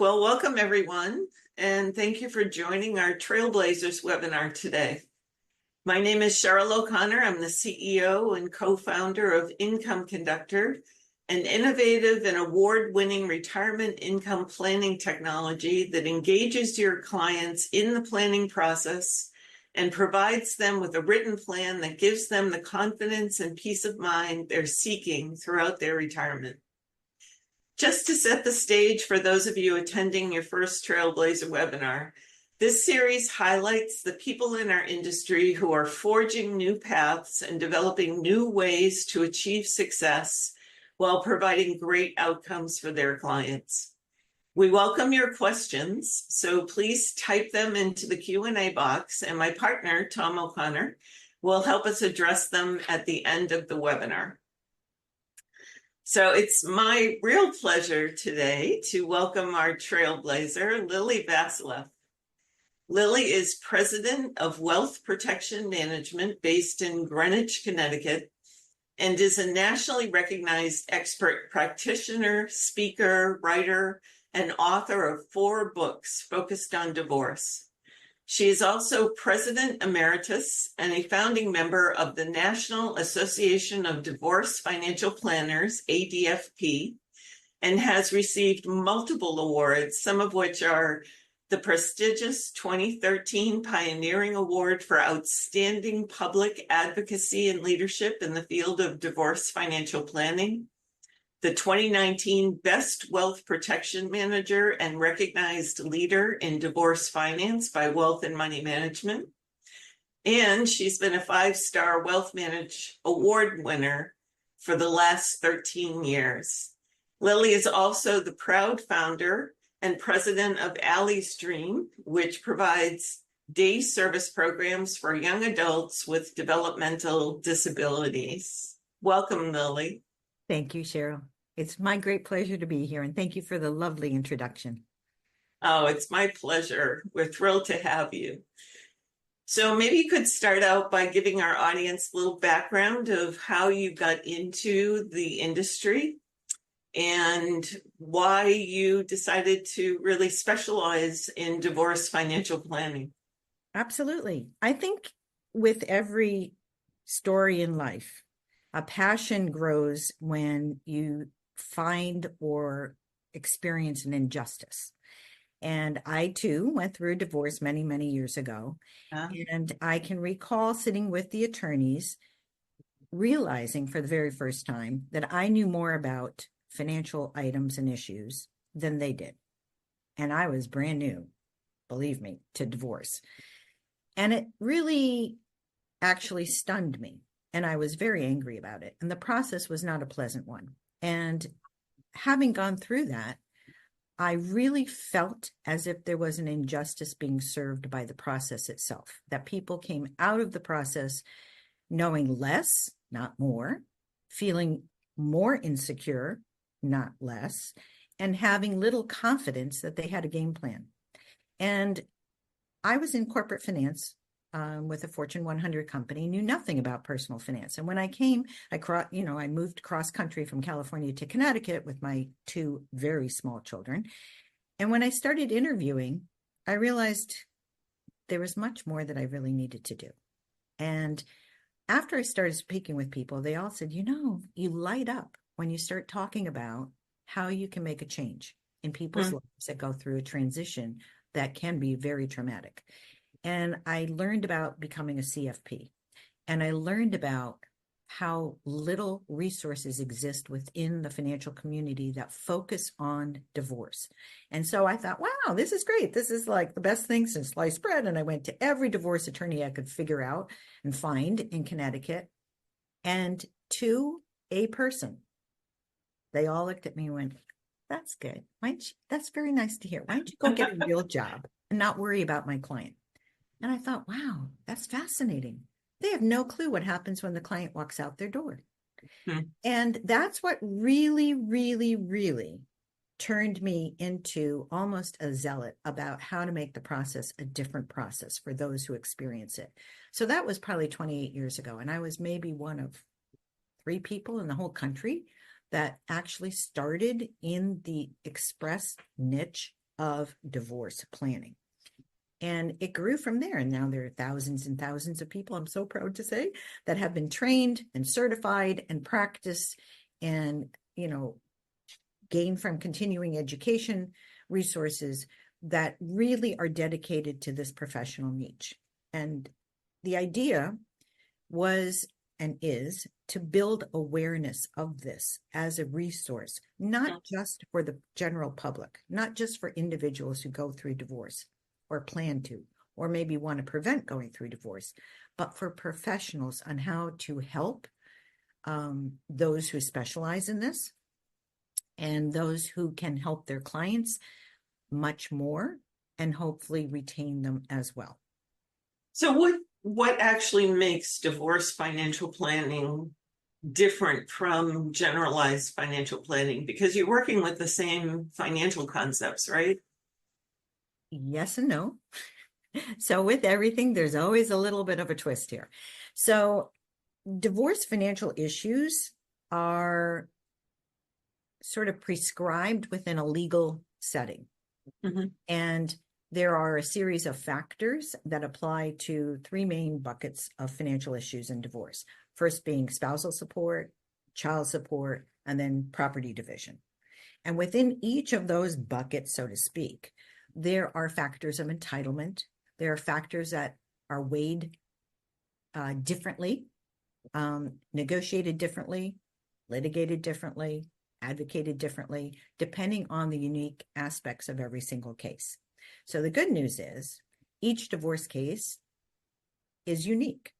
Well, welcome everyone, and thank you for joining our Trailblazers webinar today. My name is Cheryl O'Connor. I'm the CEO and co-founder of Income Conductor, an innovative and award-winning retirement income planning technology that engages your clients in the planning process and provides them with a written plan that gives them the confidence and peace of mind they're seeking throughout their retirement. Just to set the stage for those of you attending your first Trailblazer webinar, this series highlights the people in our industry who are forging new paths and developing new ways to achieve success while providing great outcomes for their clients. We welcome your questions, so please type them into the Q&A box, and my partner, Tom O'Connor, will help us address them at the end of the webinar. So it's my real pleasure today to welcome our Trailblazer, Lili Vasileff. Lili is president of Wealth Protection Management based in Greenwich, Connecticut, and is a nationally recognized expert practitioner, speaker, writer, and author of 4 books focused on divorce. She is also President Emeritus and a founding member of the National Association of Divorce Financial Planners, ADFP, and has received multiple awards, some of which are the prestigious 2013 Pioneering Award for Outstanding Public Advocacy and Leadership in the field of divorce financial planning, the 2019 Best Wealth Protection Manager and Recognized Leader in Divorce Finance by Wealth and Money Management. And she's been a 5-star Wealth Manage Award winner for the last 13 years. Lili is also the proud founder and president of Allie's Dream, which provides day service programs for young adults with developmental disabilities. Welcome, Lili. Thank you, Cheryl. It's my great pleasure to be here, and thank you for the lovely introduction. Oh, it's my pleasure. We're thrilled to have you. So maybe you could start out by giving our audience a little background of how you got into the industry and why you decided to really specialize in divorce financial planning. Absolutely. I think with every story in life, a passion grows when you find or experience an injustice. And I too went through a divorce many, many years ago. And I can recall sitting with the attorneys, realizing for the very first time that I knew more about financial items and issues than they did. And I was brand new, believe me, to divorce. And it really actually stunned me. And I was very angry about it. And the process was not a pleasant one. And having gone through that, I really felt as if there was an injustice being served by the process itself, that people came out of the process knowing less, not more, feeling more insecure, not less, and having little confidence that they had a game plan. And I was in corporate finance with a Fortune 100 company, knew nothing about personal finance. And when I came, I moved cross country from California to Connecticut with my 2 very small children. And when I started interviewing, I realized there was much more that I really needed to do. And after I started speaking with people, they all said, you light up when you start talking about how you can make a change in people's lives that go through a transition that can be very traumatic. And I learned about becoming a CFP, and I learned about how little resources exist within the financial community that focus on divorce. And so I thought, wow, this is great. This is like the best thing since sliced bread. And I went to every divorce attorney I could figure out and find in Connecticut. And to a person, they all looked at me and went, that's good. That's very nice to hear. Why don't you go get a real job and not worry about my client? And I thought, wow, that's fascinating. They have no clue what happens when the client walks out their door. And that's what really, really, really turned me into almost a zealot about how to make the process a different process for those who experience it. So that was probably 28 years ago. And I was maybe one of 3 people in the whole country that actually started in the express niche of divorce planning. And it grew from there. And now there are thousands and thousands of people, I'm so proud to say, that have been trained and certified and practice and, gain from continuing education resources that really are dedicated to this professional niche. And the idea was and is to build awareness of this as a resource, not just for the general public, not just for individuals who go through divorce or plan to, or maybe want to prevent going through divorce, but for professionals on how to help those who specialize in this and those who can help their clients much more and hopefully retain them as well. So what actually makes divorce financial planning different from generalized financial planning? Because you're working with the same financial concepts, right? Yes and no. So with everything, there's always a little bit of a twist here. So divorce financial issues are sort of prescribed within a legal setting. Mm-hmm. And there are a series of factors that apply to three main buckets of financial issues in divorce. First being spousal support, child support, and then property division. And within each of those buckets, so to speak, there are factors of entitlement. There are factors that are weighed differently, negotiated differently, litigated differently, advocated differently, depending on the unique aspects of every single case. So the good news is each divorce case is unique.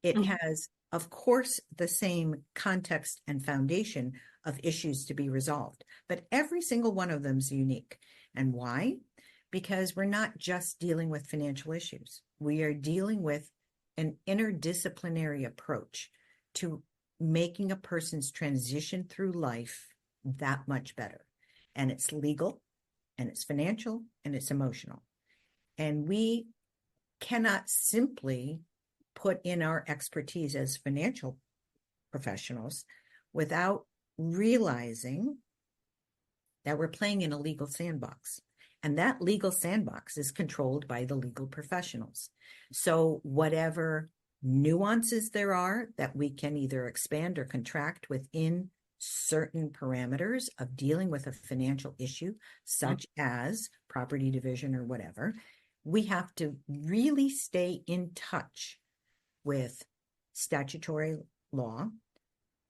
It has, of course, the same context and foundation of issues to be resolved, but every single one of them is unique. And why? Because we're not just dealing with financial issues. We are dealing with an interdisciplinary approach to making a person's transition through life that much better. And it's legal, and it's financial, and it's emotional. And we cannot simply put in our expertise as financial professionals without realizing that we're playing in a legal sandbox. And that legal sandbox is controlled by the legal professionals. So whatever nuances there are that we can either expand or contract within certain parameters of dealing with a financial issue, such as property division or whatever, we have to really stay in touch with statutory law,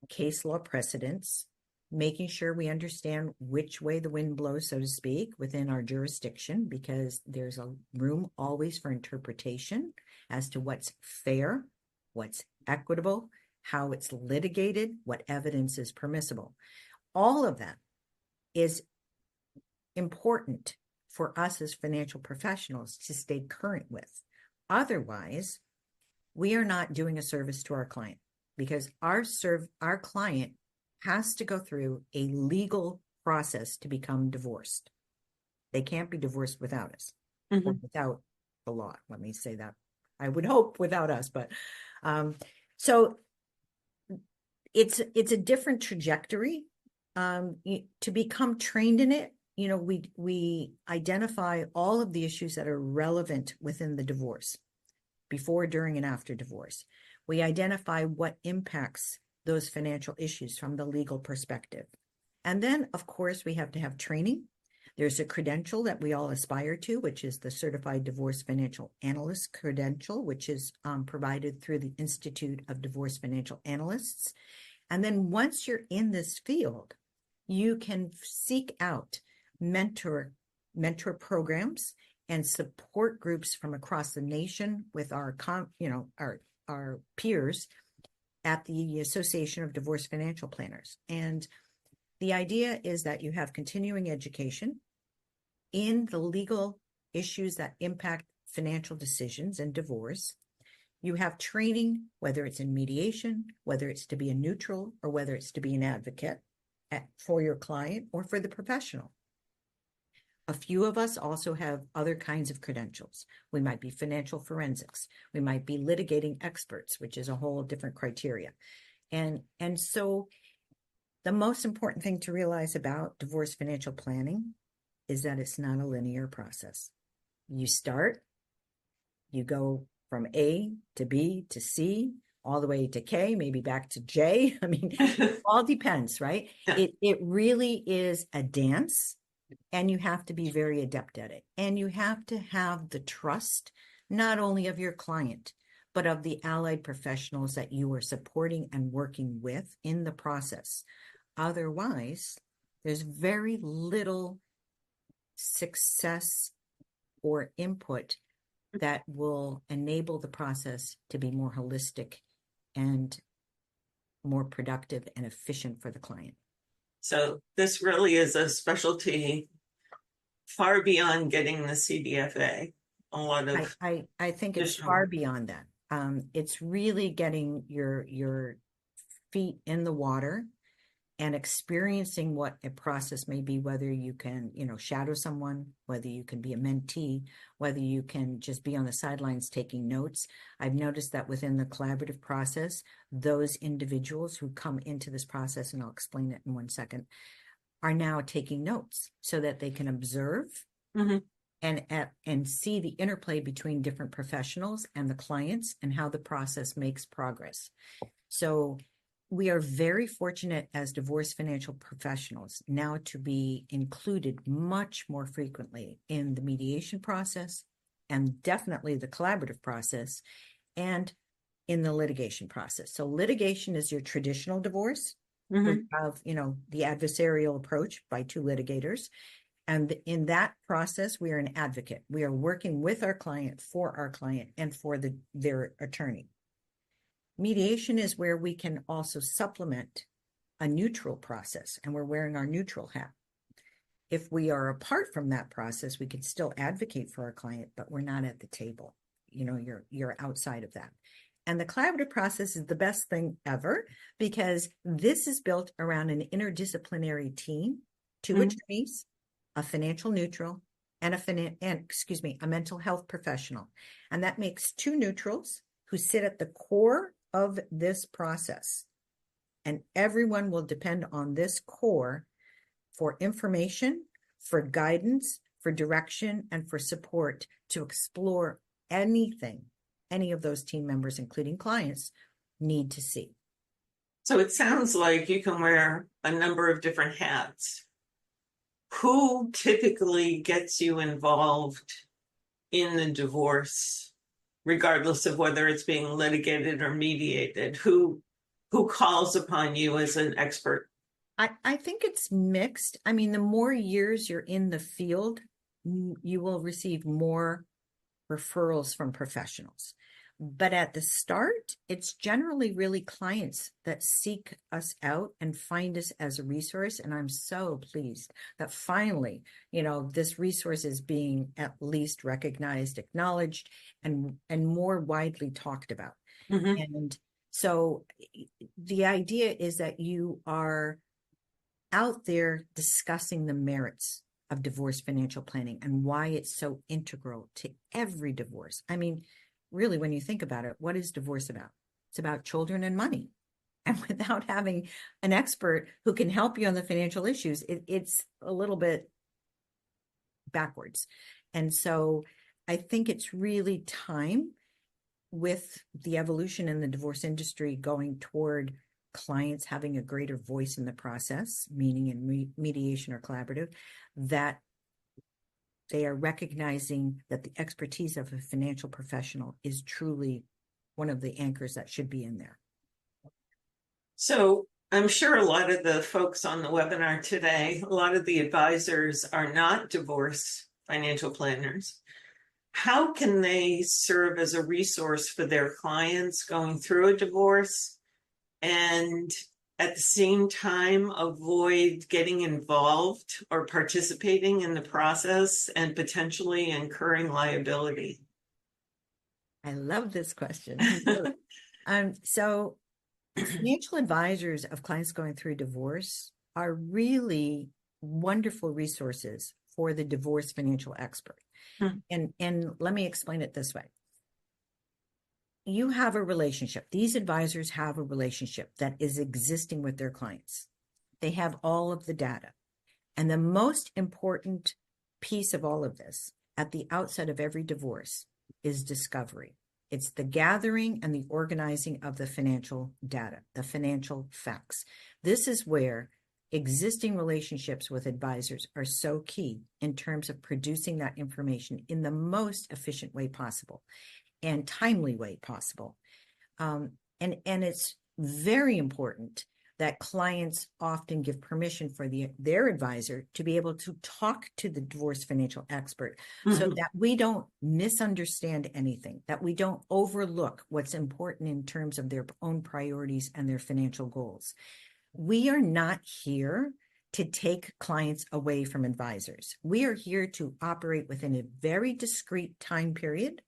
case law precedents, making sure we understand which way the wind blows, so to speak, within our jurisdiction, because there's a room always for interpretation as to what's fair, what's equitable, how it's litigated, what evidence is permissible. All of that is important for us as financial professionals to stay current with. Otherwise, we are not doing a service to our client, because our client has to go through a legal process to become divorced. They can't be divorced without us, or without the law. Let me say that. I would hope without us, but so it's a different trajectory. To become trained in it, we identify all of the issues that are relevant within the divorce, before, during, and after divorce. We identify what impacts those financial issues from the legal perspective. And then, of course, we have to have training. There's a credential that we all aspire to, which is the Certified Divorce Financial Analyst credential, which is provided through the Institute of Divorce Financial Analysts. And then once you're in this field, you can seek out mentor programs and support groups from across the nation with our peers at the Association of Divorce Financial Planners. And the idea is that you have continuing education in the legal issues that impact financial decisions and divorce. You have training, whether it's in mediation, whether it's to be a neutral, or whether it's to be an advocate for your client or for the professional. A few of us also have other kinds of credentials. We might be financial forensics. We might be litigating experts, which is a whole different criteria. And so the most important thing to realize about divorce financial planning is that it's not a linear process. You start, you go from A to B to C, all the way to K, maybe back to J. I mean, it all depends, right? Yeah. It really is a dance, and you have to be very adept at it. And you have to have the trust, not only of your client, but of the allied professionals that you are supporting and working with in the process. Otherwise, there's very little success or input that will enable the process to be more holistic and more productive and efficient for the client. So this really is a specialty far beyond getting the CDFA. A lot of I think it's far beyond that. It's really getting your feet in the water and experiencing what a process may be, whether you can, shadow someone, whether you can be a mentee, whether you can just be on the sidelines taking notes. I've noticed that within the collaborative process, those individuals who come into this process, and I'll explain it in 1 second, are now taking notes so that they can observe and see the interplay between different professionals and the clients and how the process makes progress. So we are very fortunate as divorce financial professionals now to be included much more frequently in the mediation process, and definitely the collaborative process, and in the litigation process. So litigation is your traditional divorce, where you have, the adversarial approach by two litigators. And in that process, we are an advocate. We are working with our client, for our client, and for their attorney. Mediation is where we can also supplement a neutral process, and we're wearing our neutral hat. If we are apart from that process, we can still advocate for our client, but we're not at the table. You're outside of that. And the collaborative process is the best thing ever, because this is built around an interdisciplinary team, two attorneys, a financial neutral, and a mental health professional. And that makes two neutrals who sit at the core of this process. And everyone will depend on this core for information, for guidance, for direction, and for support to explore anything any of those team members, including clients, need to see. So it sounds like you can wear a number of different hats. Who typically gets you involved in the divorce, regardless of whether it's being litigated or mediated? Who calls upon you as an expert? I think it's mixed. I mean, the more years you're in the field, you will receive more referrals from professionals. But at the start, it's generally really clients that seek us out and find us as a resource. And I'm so pleased that finally, this resource is being at least recognized, acknowledged, and more widely talked about. And so the idea is that you are out there discussing the merits of divorce financial planning and why it's so integral to every divorce. I mean, really, when you think about it, what is divorce about? It's about children and money. And without having an expert who can help you on the financial issues, it's a little bit backwards. And so I think it's really time, with the evolution in the divorce industry going toward clients having a greater voice in the process, meaning in mediation or collaborative, that they are recognizing that the expertise of a financial professional is truly one of the anchors that should be in there. So I'm sure a lot of the folks on the webinar today, a lot of the advisors are not divorce financial planners. How can they serve as a resource for their clients going through a divorce, and at the same time avoid getting involved or participating in the process and potentially incurring liability? I love this question. So financial advisors of clients going through divorce are really wonderful resources for the divorce financial expert. And let me explain it this way. You have a relationship. These advisors have a relationship that is existing with their clients. They have all of the data. And the most important piece of all of this at the outset of every divorce is discovery. It's the gathering and the organizing of the financial data, the financial facts. This is where existing relationships with advisors are so key in terms of producing that information in the most efficient way possible and timely way possible. And it's very important that clients often give permission for their advisor to be able to talk to the divorce financial expert so that we don't misunderstand anything, that we don't overlook what's important in terms of their own priorities and their financial goals. We are not here to take clients away from advisors. We are here to operate within a very discrete time period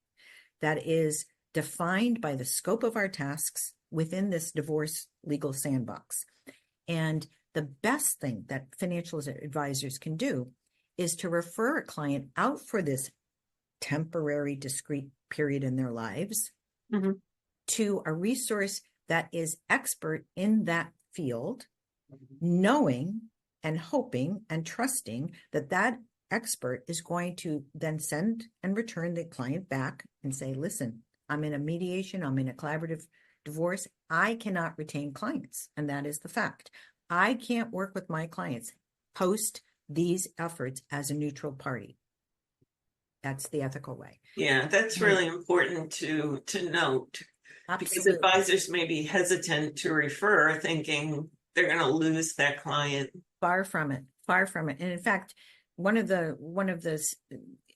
that is defined by the scope of our tasks within this divorce legal sandbox. And the best thing that financial advisors can do is to refer a client out for this temporary, discrete period in their lives to a resource that is expert in that field, knowing and hoping and trusting that that expert is going to then send and return the client back and say, listen, I'm in a mediation, I'm in a collaborative divorce, I cannot retain clients. And that is the fact. I can't work with my clients post these efforts as a neutral party. That's the ethical way. Yeah, that's really important to note. Absolutely. Because advisors may be hesitant to refer, thinking they're going to lose that client. Far from it. Far from it. And in fact, one of the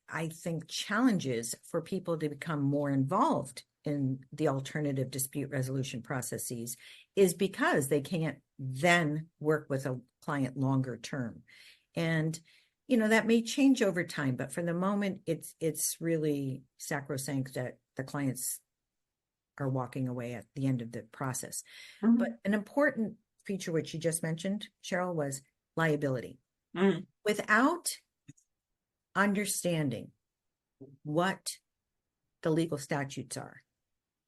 I think challenges for people to become more involved in the alternative dispute resolution processes is because they can't then work with a client longer term. And that may change over time, but for the moment, it's really sacrosanct that the clients are walking away at the end of the process. But an important feature, which you just mentioned, Cheryl, was liability. Without understanding what the legal statutes are,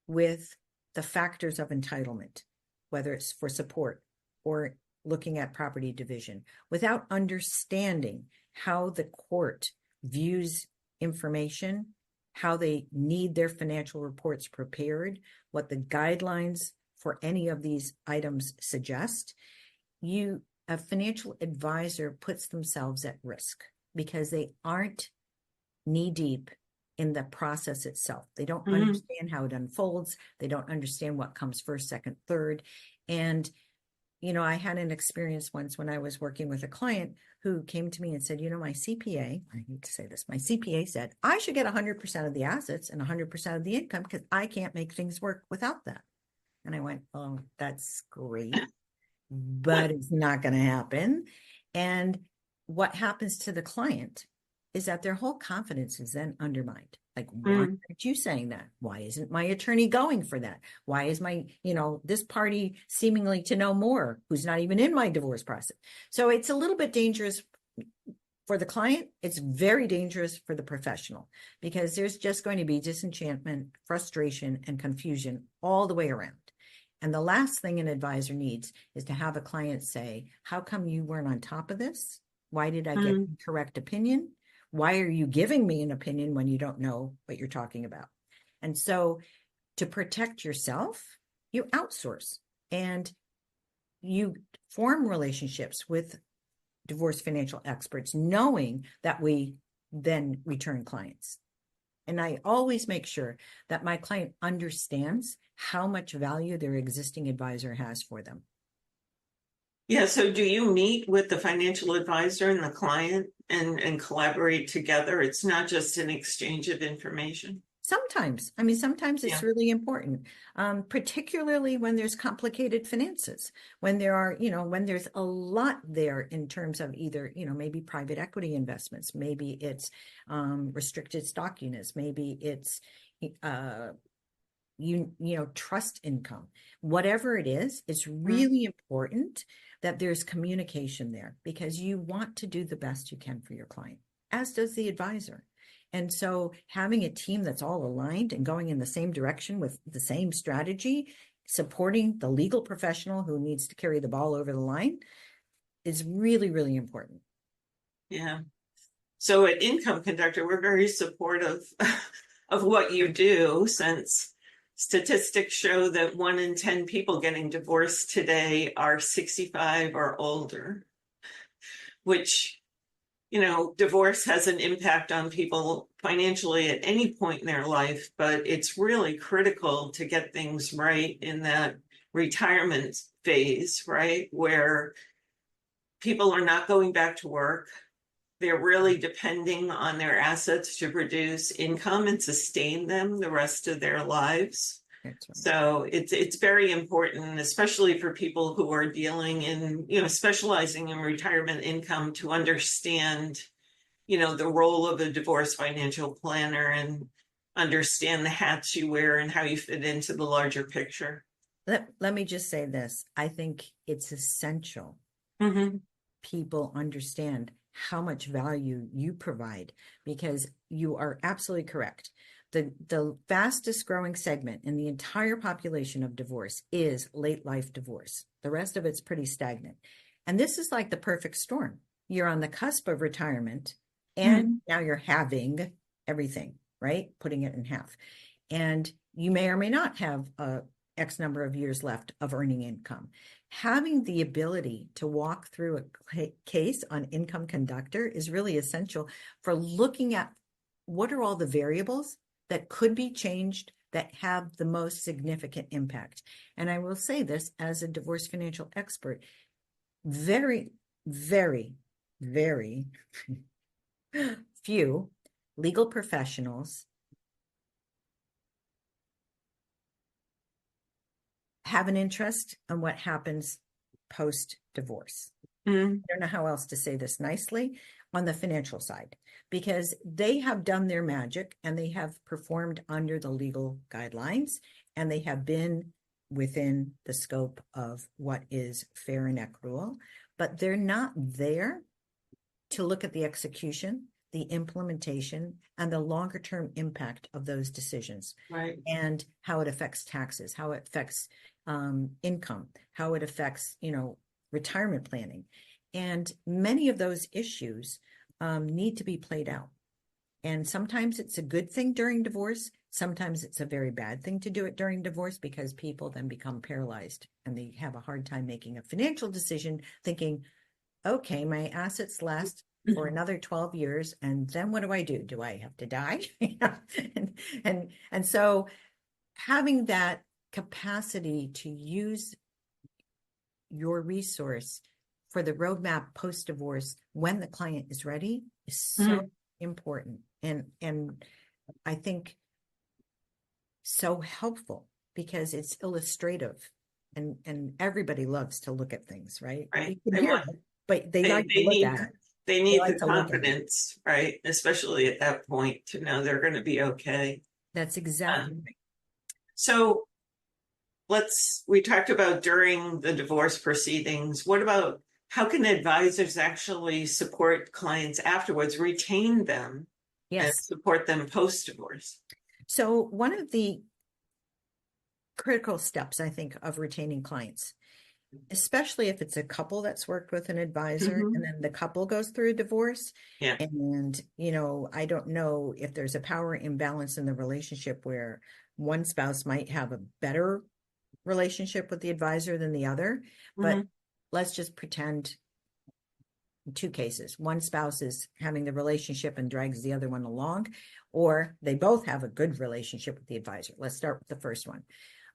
with the factors of entitlement, whether it's for support or looking at property division, without understanding how the court views information, how they need their financial reports prepared, what the guidelines for any of these items suggest, a financial advisor puts themselves at risk because they aren't knee-deep in the process itself. They don't understand how it unfolds. They don't understand what comes first, second, third. And, I had an experience once when I was working with a client who came to me and said, my CPA, I need to say this, my CPA said, I should get 100% of the assets and 100% of the income because I can't make things work without that. And I went, oh, that's great, but it's not going to happen. And what happens to the client is that their whole confidence is then undermined. Like, why aren't you saying that? Why isn't my attorney going for that? Why is my, this party seemingly to know more, who's not even in my divorce process? So it's a little bit dangerous for the client. It's very dangerous for the professional because there's just going to be disenchantment, frustration, and confusion all the way around. And the last thing an advisor needs is to have a client say, how come you weren't on top of this? Why did I get the correct opinion? Why are you giving me an opinion when you don't know what you're talking about? And so to protect yourself, you outsource and you form relationships with divorce financial experts, knowing that we then return clients. And I always make sure that my client understands how much value their existing advisor has for them. Yeah. So do you meet with the financial advisor and the client and collaborate together? It's not just an exchange of information. Sometimes it's really important, particularly when there's complicated finances, when there are, when there's a lot there in terms of either, maybe private equity investments, maybe it's restricted stock units, maybe it's, trust income, whatever it is, it's really important that there's communication there because you want to do the best you can for your client, as does the advisor. And so having a team that's all aligned and going in the same direction with the same strategy, supporting the legal professional who needs to carry the ball over the line is really, really important. Yeah. So at Income Conductor, we're very supportive of what you do, since statistics show that 1 in 10 people getting divorced today are 65 or older, which, divorce has an impact on people financially at any point in their life, but it's really critical to get things right in that retirement phase, right? Where people are not going back to work. They're really depending on their assets to produce income and sustain them the rest of their lives. That's right. So it's very important, especially for people who are dealing in, specializing in retirement income, to understand, the role of a divorce financial planner and understand the hats you wear and how you fit into the larger picture. Let me just say this. I think it's essential people understand how much value you provide, because you are absolutely correct. The fastest growing segment in the entire population of divorce is late life divorce. The rest of it's pretty stagnant. And this is like the perfect storm. You're on the cusp of retirement, and now you're having everything, right? Putting it in half. And you may or may not have X number of years left of earning income. Having the ability to walk through a case on Income Conductor is really essential for looking at what are all the variables that could be changed that have the most significant impact. And I will say this as a divorce financial expert, very, very, very few legal professionals have an interest in what happens post-divorce. I don't know how else to say this nicely on the financial side, because they have done their magic and they have performed under the legal guidelines, and they have been within the scope of what is fair and equitable, but they're not there to look at the execution, the implementation, and the longer term impact of those decisions, Right. and how it affects taxes, how it affects income, how it affects, retirement planning. And many of those issues need to be played out. And sometimes it's a good thing during divorce. Sometimes it's a very bad thing to do it during divorce, because people then become paralyzed and they have a hard time making a financial decision, thinking, okay, my assets last for another 12 years. And then what do I do? Do I have to die? and so having that capacity to use your resource for the roadmap post-divorce when the client is ready is so important. And I think so helpful, because it's illustrative, and everybody loves to look at things, right? Right. You can hear it, but they like to look at it. They need like the confidence, right? Especially at that point, to know they're going to be okay. That's exactly right. So we talked about during the divorce proceedings. What about, how can advisors actually support clients afterwards, retain them, and support them post-divorce? So one of the critical steps, I think, of retaining clients, especially if it's a couple that's worked with an advisor and then the couple goes through a divorce. Yeah. And, I don't know if there's a power imbalance in the relationship where one spouse might have a better relationship with the advisor than the other. But let's just pretend two cases. One spouse is having the relationship and drags the other one along, or they both have a good relationship with the advisor. Let's start with the first one.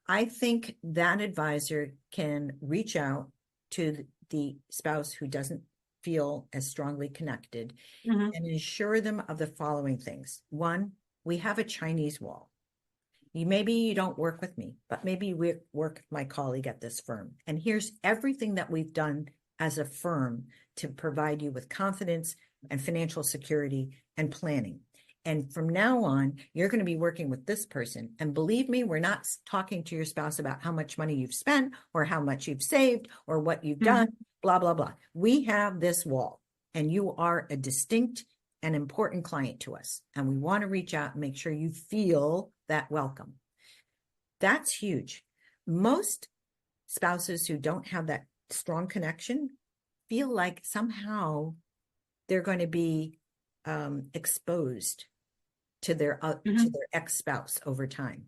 I think that advisor can reach out to the spouse who doesn't feel as strongly connected and assure them of the following things. One, we have a Chinese wall. Maybe you don't work with me, but maybe we work with my colleague at this firm. And here's everything that we've done as a firm to provide you with confidence and financial security and planning. And from now on, you're going to be working with this person. And believe me, we're not talking to your spouse about how much money you've spent or how much you've saved or what you've done, blah, blah, blah. We have this wall, and you are a distinct and important client to us. And we want to reach out and make sure you feel that welcome. That's huge. Most spouses who don't have that strong connection feel like somehow they're going to be exposed to their to their ex-spouse over time.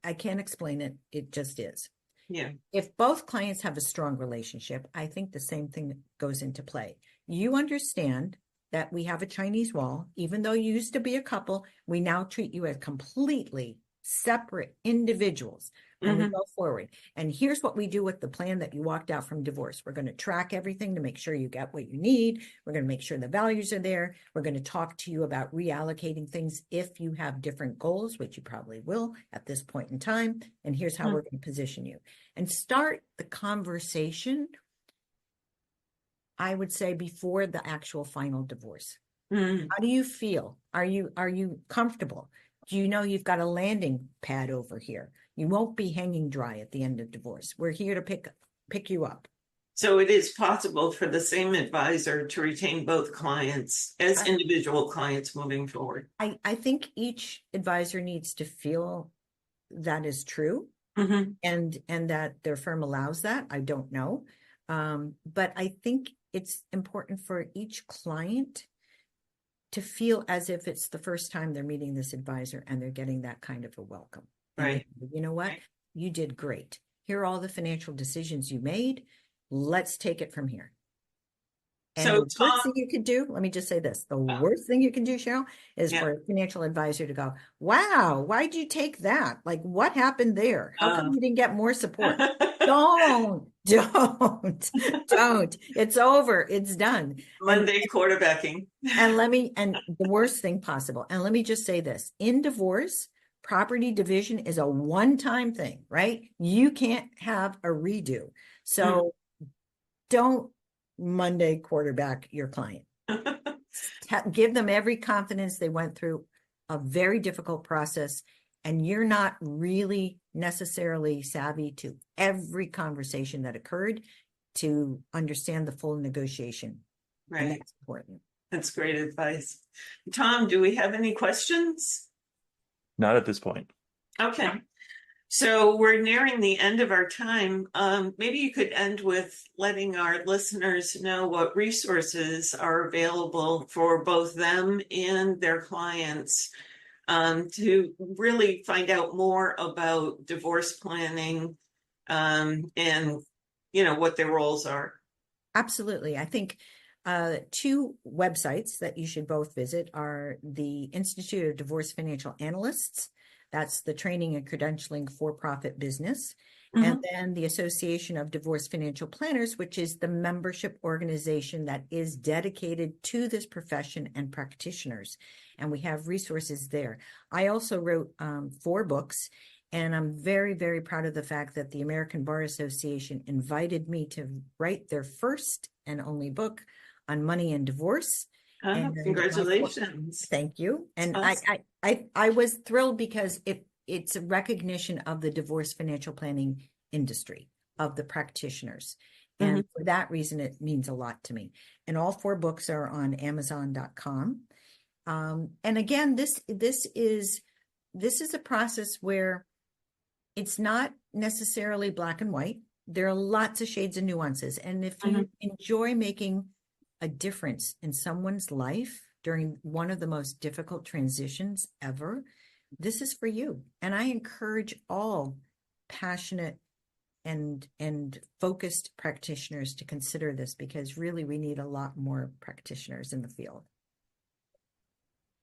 I can't explain it. It just is. Yeah. If both clients have a strong relationship, I think the same thing goes into play. You understand that we have a Chinese wall. Even though you used to be a couple, we now treat you as completely separate individuals, and we go forward. And here's what we do with the plan that you walked out from divorce. We're going to track everything to make sure you get what you need. We're going to make sure the values are there. We're going to talk to you about reallocating things if you have different goals, which you probably will at this point in time. And here's how we're going to position you and start the conversation, I would say, before the actual final divorce. How do you feel? Are you comfortable? Do you know you've got a landing pad over here? You won't be hanging dry at the end of divorce. We're here to pick you up. So it is possible for the same advisor to retain both clients as individual clients moving forward. I think each advisor needs to feel that is true, and that their firm allows that. I don't know. But I think it's important for each client to feel as if it's the first time they're meeting this advisor and they're getting that kind of a welcome. Right. And you know what? You did great. Here are all the financial decisions you made. Let's take it from here. And So, the worst thing you could do, let me just say this, the worst thing you can do, Cheryl, is for a financial advisor to go, wow, why'd you take that? Like, what happened there? How come you didn't get more support? Don't. It's over. It's done. Monday quarterbacking. And the worst thing possible. And let me just say this, in divorce, property division is a one-time thing, right? You can't have a redo. So don't Monday quarterback your client. Give them every confidence they went through a very difficult process, and you're not really necessarily savvy to every conversation that occurred to understand the full negotiation. Right. And that's important. That's great advice. Tom, do we have any questions? Not at this point. Okay. So we're nearing the end of our time. Maybe you could end with letting our listeners know what resources are available for both them and their clients to really find out more about divorce planning and, you know, what their roles are. Absolutely. I think two websites that you should both visit are the Institute of Divorce Financial Analysts. That's the training and credentialing for-profit business. And then the Association of Divorce Financial Planners, which is the membership organization that is dedicated to this profession and practitioners. And we have resources there. I also wrote 4 books, and I'm very, very proud of the fact that the American Bar Association invited me to write their first and only book on money and divorce. And congratulations. Thank you. And awesome. I was thrilled because it's a recognition of the divorce financial planning industry, of the practitioners. And for that reason, it means a lot to me. And all 4 books are on Amazon.com. And again, this is a process where it's not necessarily black and white. There are lots of shades and nuances. And if you enjoy making a difference in someone's life during one of the most difficult transitions ever, this is for you. And I encourage all passionate and focused practitioners to consider this, because really we need a lot more practitioners in the field.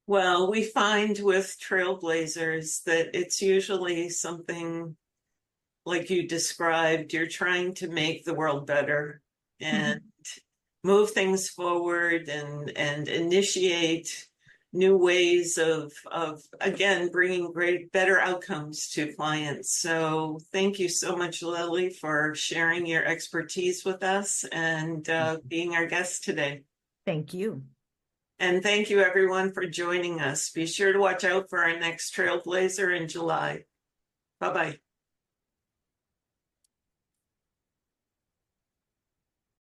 Well, we find with Trailblazers that it's usually something like you described. You're trying to make the world better and move things forward and initiate new ways of again, bringing better outcomes to clients. So thank you so much, Lili, for sharing your expertise with us and being our guest today. Thank you. And thank you, everyone, for joining us. Be sure to watch out for our next Trailblazer in July. Bye-bye.